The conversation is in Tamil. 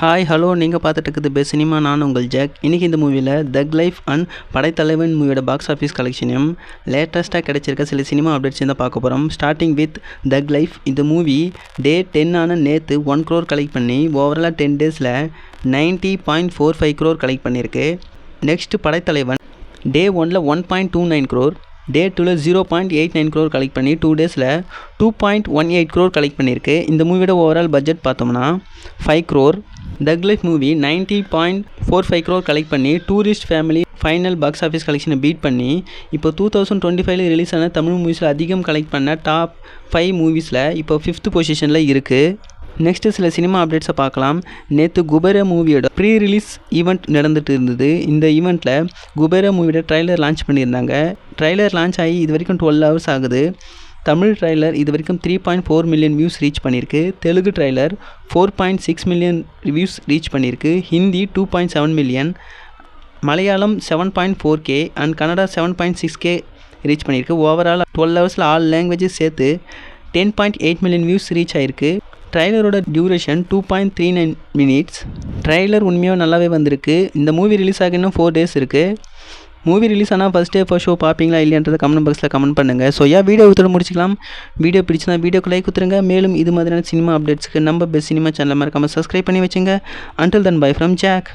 ஹாய் ஹலோ நீங்கள் பார்த்துட்டு இருக்குது பெஸ்ட் சினிமா. நான் உங்கள் ஜாக். இன்றைக்கி இந்த மூவியில் தக் லைஃப் அண்ட் படைத்தலைவன் மூவியோட பாக்ஸ் ஆஃபீஸ் கலெக்ஷனையும் லேட்டஸ்ட்டாக கிடைச்சிருக்க சில சினிமா அப்டேட்ஸ் தான் பார்க்க போகிறோம். ஸ்டார்டிங் வித் தக் லைஃப். இந்த மூவி டே 10 நேற்று 1 crore கலெக்ட் பண்ணி ஓவராலாக 10 daysல 90.45 crore கலெக்ட் பண்ணியிருக்கு. நெக்ஸ்ட் படைத்தலைவன் டே 1ல் 1.29 crore, டே 2ல் 0.89 crore கலெக்ட் பண்ணி 2 daysல 2.18 crore கலெக்ட் பண்ணியிருக்கு. இந்த மூவியோட ஓவரால் பட்ஜெட் பார்த்தோம்னா 5 crore. Thug Life movie 90.45 crore collect பண்ணி Tourist Family final box office கலெக்ஷனை பீட் பண்ணி இப்போ 2025 ரிலீஸ் ஆன தமிழ் மூவிஸில் அதிகம் கலெக்ட் பண்ண டாப் 5 மூவிஸில் இப்போ 5th பொசிஷனில் இருக்குது. நெக்ஸ்ட்டு சில சினிமா அப்டேட்ஸை பார்க்கலாம். நேற்று குபேரா மூவியோட ப்ரீ ரிலீஸ் ஈவெண்ட் நடந்துகிட்டு இருந்தது. இந்த ஈவெண்ட்டில் குபேரா மூவியோட ட்ரைலர் லான்ச் பண்ணியிருந்தாங்க. ட்ரைலர் லான்ச் ஆகி இது வரைக்கும் 12 hours ஆகுது. தமிழ் ட்ரைலர் இது வரைக்கும் 3.4 million வியூஸ் ரீச் பண்ணியிருக்கு. Telugu trailer 4.6 million views reach பண்ணியிருக்கு. Hindi 2.7 million, Malayalam 7.4K and Kannada 7.6K reach பண்ணியிருக்கு. ஓவரால் 12 hours ஆல் லாங்குவேஜஸ் சேர்த்து 10.8 million வியூஸ் ரீச் ஆகிருக்கு. ட்ரைலரோட டியூரேஷன் 2.39 minutes. ட்ரைலர் உண்மையாக நல்லாவே வந்திருக்கு. இந்த மூவி ரிலீஸ் ஆக இன்னும் 4 days இருக்குது. மூவி ரிலீஸ் ஆனால் ஃபஸ்ட் டே ஃபர்ஸ்ட் ஷோ பார்ப்பீங்களா இல்லையான்றதை கமெண்ட் பாக்ஸில் கமெண்ட் பண்ணுங்கள். ஸோ வீடியோ வித்தோட முடிச்சிக்கலாம். வீடியோ பிடிச்சினா வீடியோக்கு லைக் கொடுத்துருங்க. மேலும் இது மாதிரியான சினிமா அப்டேட்ஸ்க்கு நம்ம பெஸ்ட் சினிமா சேனலை மறக்காமல் சப்ஸ்கிரைப் பண்ணி வச்சுங்க. Until then bye from jack.